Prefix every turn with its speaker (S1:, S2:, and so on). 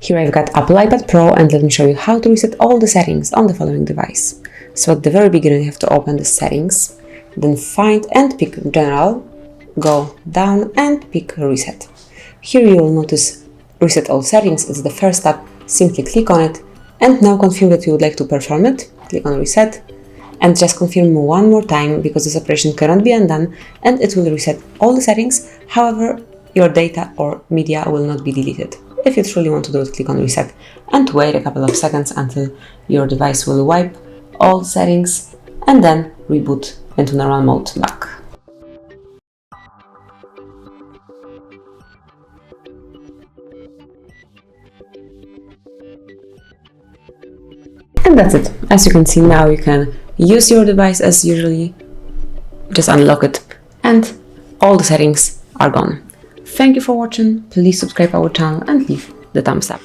S1: Here I've got Apple iPad Pro, and let me show you how to reset all the settings on the following device. So at the very beginning you have to open the settings, then find and pick General, go down and pick Reset. Here you will notice Reset all settings. It's the first tab. Simply click on it and now confirm that you would like to perform it. Click on Reset and just confirm one more time, because this operation cannot be undone and it will reset all the settings. However, your data or media will not be deleted. If you truly want to do it, click on Reset and wait a couple of seconds until your device will wipe all settings and then reboot into normal mode back. And that's it. As you can see now, you can use your device as usually, just unlock it and all the settings are gone. Thank you for watching. Please subscribe our channel and leave the thumbs up.